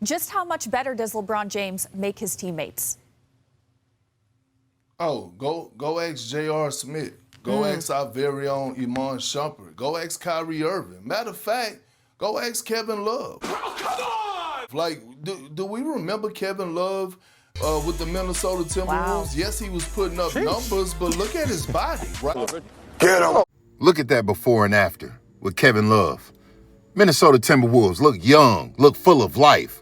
Just how much better does LeBron James make his teammates? Oh, go ask J.R. Smith. Go ask our very own Iman Shumpert. Go ask Kyrie Irving. Matter of fact, go ask Kevin Love. Oh, come on! Like, do we remember Kevin Love with the Minnesota Timberwolves? Wow. Yes, he was putting up numbers, but look at his body, right? Get him! Look at that before and after with Kevin Love. Minnesota Timberwolves look young, look full of life,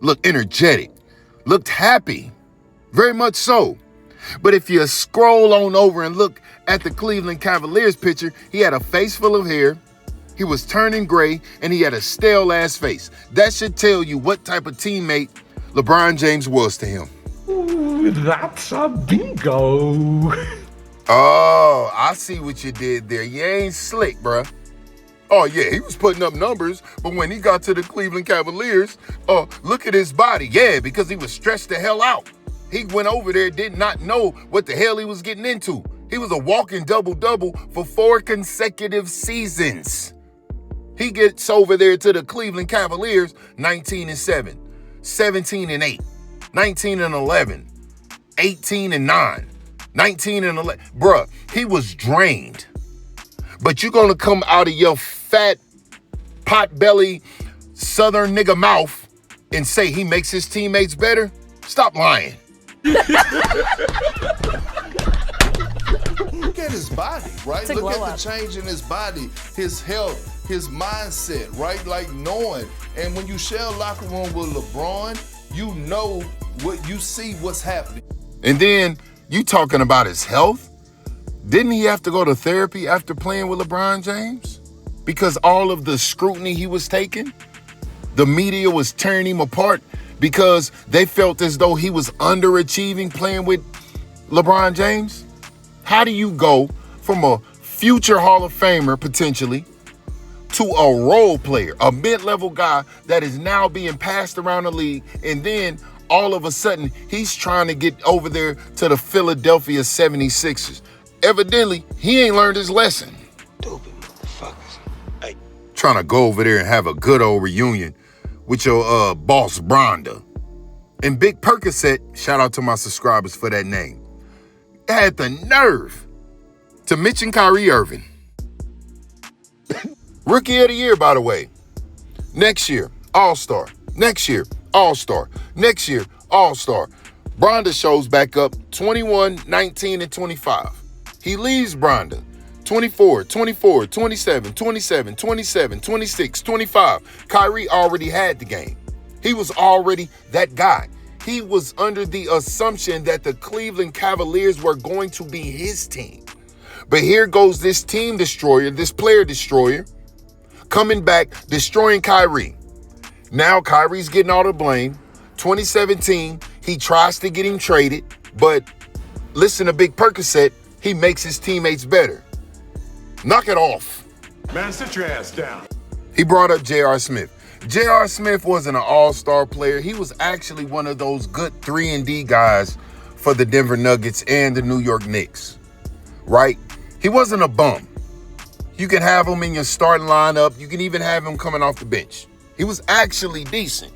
look energetic, looked happy, very much so. But if you scroll on over and look at the Cleveland Cavaliers picture, he had a face full of hair, he was turning gray, and he had a stale-ass face. That should tell you what type of teammate LeBron James was to him. Ooh, that's a bingo. Oh, I see what you did there. You ain't slick, bruh. Oh, yeah, he was putting up numbers, but when he got to the Cleveland Cavaliers, look at his body. Yeah, because he was stretched the hell out. He went over there, did not know what the hell he was getting into. He was a walking double-double for 4 consecutive seasons. He gets over there to the Cleveland Cavaliers, 19-7, 17-8, 19-11, 18-9, 19-11. Bruh, he was drained. But you're going to come out of your fat, pot-belly, southern nigga mouth and say he makes his teammates better? Stop lying. Look at his body, right? Look at the change in his body, his health, his mindset, right? Like knowing. And when you share a locker room with LeBron, you know what you see what's happening. And then you talking about his health? Didn't he have to go to therapy after playing with LeBron James? Because all of the scrutiny he was taking, the media was tearing him apart because they felt as though he was underachieving playing with LeBron James. How do you go from a future Hall of Famer potentially to a role player, a mid-level guy that is now being passed around the league, and then all of a sudden he's trying to get over there to the Philadelphia 76ers? Evidently, he ain't learned his lesson. Stupid motherfuckers. Hey. Trying to go over there and have a good old reunion with your boss, Bronda. And Big Percocet, shout out to my subscribers for that name, had the nerve to mention Kyrie Irving. Rookie of the year, by the way. Next year, All-Star. Next year, All-Star. Next year, All-Star. Bronda shows back up 21, 19, and 25. He leaves Bronda 24, 24, 27, 27, 27, 26, 25. Kyrie already had the game. He was already that guy. He was under the assumption that the Cleveland Cavaliers were going to be his team. But here goes this team destroyer, this player destroyer, coming back, destroying Kyrie. Now Kyrie's getting all the blame. 2017, he tries to get him traded, but listen to Big Percocet, he makes his teammates better. Knock it off. Man, sit your ass down. He brought up J.R. Smith. J.R. Smith wasn't an all-star player. He was actually one of those good 3-and-D guys for the Denver Nuggets and the New York Knicks, right? He wasn't a bum. You can have him in your starting lineup. You can even have him coming off the bench. He was actually decent.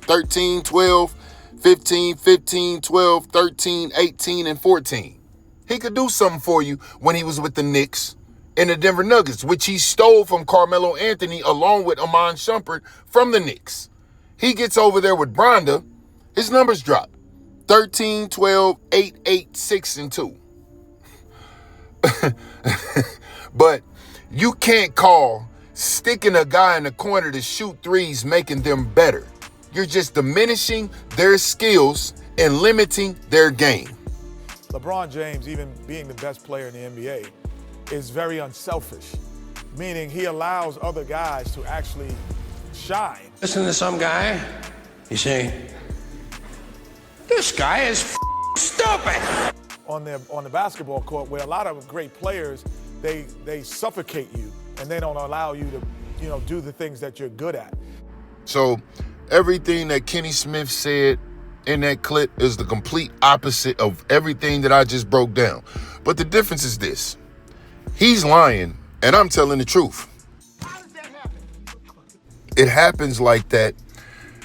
13, 12, 15, 15, 12, 13, 18, and 14. He could do something for you when he was with the Knicks and the Denver Nuggets, which he stole from Carmelo Anthony along with Iman Shumpert from the Knicks. He gets over there with Bronda, his numbers drop. 13, 12, 8, 8, 6, and 2. But you can't call sticking a guy in the corner to shoot threes making them better. You're just diminishing their skills and limiting their game. LeBron James, even being the best player in the NBA, is very unselfish, meaning he allows other guys to actually shine. Listen to some guy, you say, this guy is stupid. On the basketball court, where a lot of great players, they suffocate you and they don't allow you to, do the things that you're good at. So everything that Kenny Smith said in that clip is the complete opposite of everything that I just broke down. But the difference is this. He's lying, and I'm telling the truth. How does that happen? It happens like that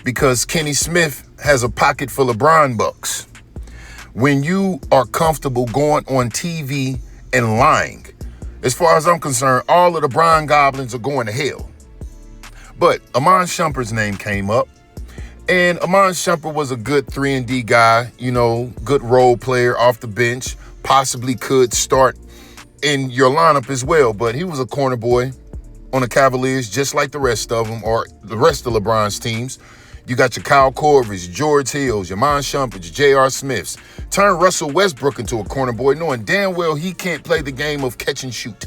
because Kenny Smith has a pocket full of Bron bucks. When you are comfortable going on TV and lying, as far as I'm concerned, all of the Bron Goblins are going to hell. But Iman Shumpert's name came up, and Iman Shumpert was a good 3-and-D guy, you know, good role player off the bench, possibly could start in your lineup as well, but he was a corner boy on the Cavaliers just like the rest of them, or the rest of LeBron's teams. You got your Kyle Korvers, George Hills, your Iman Shumperts, J.R. Smiths. Turn Russell Westbrook into a corner boy, knowing damn well he can't play the game of catch and shoot.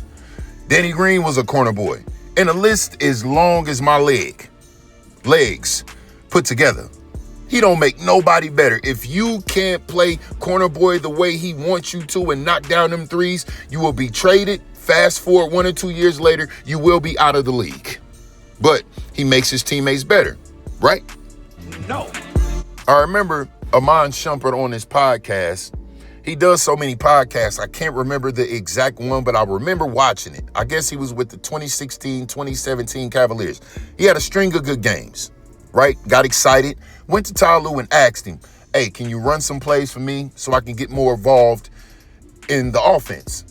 Danny Green was a corner boy. And the list is long as my legs put together. He don't make nobody better. If you can't play corner boy the way he wants you to and knock down them threes, you will be traded. Fast forward 1 or 2 years later, you will be out of the league. But he makes his teammates better, right? No. I remember Iman Shumpert on his podcast. He does so many podcasts, I can't remember the exact one, but I remember watching it. I guess he was with the 2016, 2017 Cavaliers. He had a string of good games, right? Got excited, went to Ty Lue and asked him, hey, can you run some plays for me so I can get more involved in the offense?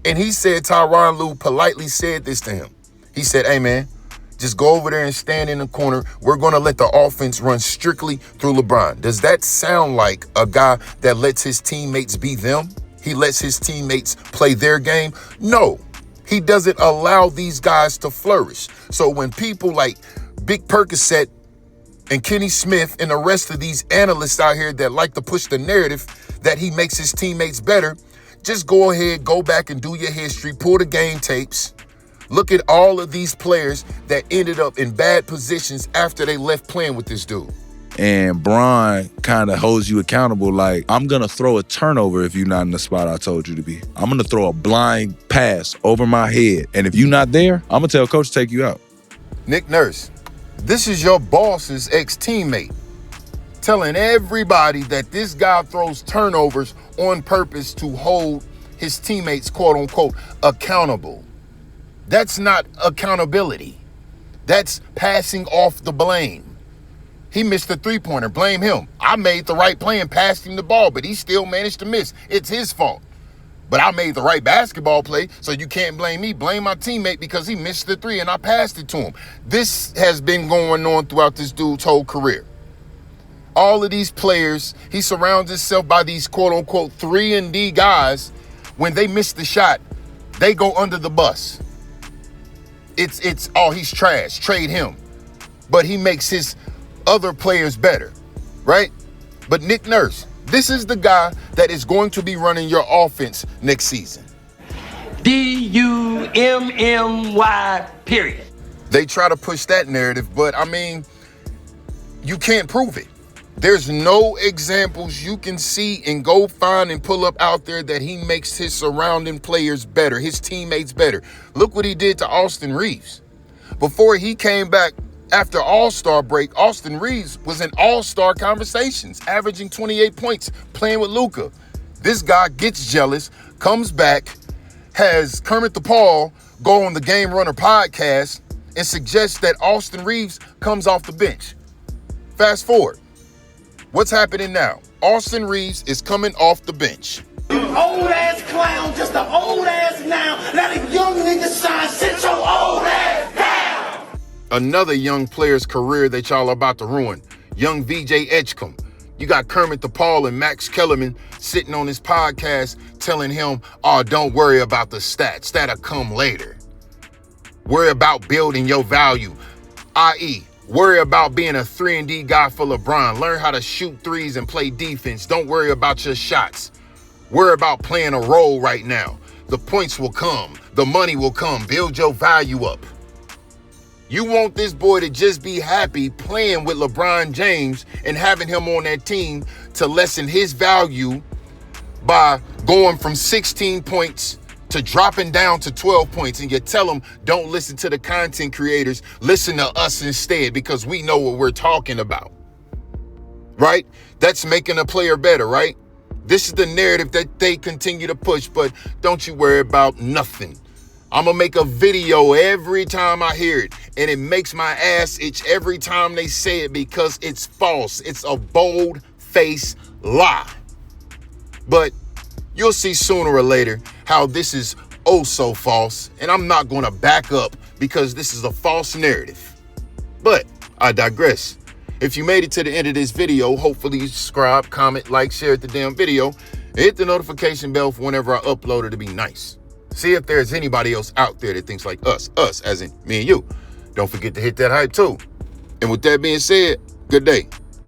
And he said, Tyronn Lue politely said this to him. He said, hey, man, just go over there and stand in the corner. We're going to let the offense run strictly through LeBron. Does that sound like a guy that lets his teammates be them? He lets his teammates play their game? No, he doesn't allow these guys to flourish. So when people like Big Percocet and Kenny Smith and the rest of these analysts out here that like to push the narrative that he makes his teammates better, just go ahead, go back and do your history, pull the game tapes. Look at all of these players that ended up in bad positions after they left playing with this dude. And Bron kind of holds you accountable like, I'm going to throw a turnover if you're not in the spot I told you to be. I'm going to throw a blind pass over my head. And if you're not there, I'm going to tell coach to take you out. Nick Nurse, this is your boss's ex-teammate telling everybody that this guy throws turnovers on purpose to hold his teammates, quote unquote, accountable. That's not accountability. That's passing off the blame. He missed the three-pointer. Blame him. I made the right play and passed him the ball, but he still managed to miss. It's his fault. But I made the right basketball play, so you can't blame me. Blame my teammate because he missed the three and I passed it to him. This has been going on throughout this dude's whole career. All of these players, he surrounds himself by these quote-unquote 3-and-D guys. When they miss the shot, they go under the bus. It's oh, he's trash, trade him. But he makes his other players better, right? But Nick Nurse, this is the guy that is going to be running your offense next season. D-U-M-M-Y, period. They try to push that narrative, but I mean, you can't prove it. There's no examples you can see and go find and pull up out there that he makes his surrounding players better, his teammates better. Look what he did to Austin Reeves. Before he came back after All-Star break, Austin Reeves was in All-Star conversations, averaging 28 points, playing with Luka. This guy gets jealous, comes back, has Kermit the Paul go on the Game Runner podcast and suggests that Austin Reeves comes off the bench. Fast forward. What's happening now? Austin Reeves is coming off the bench. Old ass clown, just an old ass now. Let a young nigga shine, sit your old ass down. Another young player's career that y'all are about to ruin. Young VJ Edgecombe. You got Kermit the Paul and Max Kellerman sitting on his podcast telling him, oh, don't worry about the stats. That'll come later. Worry about building your value, i.e., worry about being a 3-and-D guy for LeBron. Learn how to shoot threes and play defense. Don't worry about your shots. Worry about playing a role right now. The points will come. The money will come. Build your value up. You want this boy to just be happy playing with LeBron James and having him on that team to lessen his value by going from 16 points to dropping down to 12 points, and you tell them, don't listen to the content creators, listen to us instead because we know what we're talking about, right? That's making a player better, right? This is the narrative that they continue to push, but don't you worry about nothing. I'm going to make a video every time I hear it, and it makes my ass itch every time they say it because it's false. It's a bold-faced lie. But you'll see sooner or later how this is oh so false, and I'm not going to back up because this is a false narrative. But I digress. If you made it to the end of this video, hopefully you subscribe, comment, like, share the damn video, and hit the notification bell for whenever I upload it to be nice. See if there's anybody else out there that thinks like us as in me and you. Don't forget to hit that hype too. And with that being said, good day.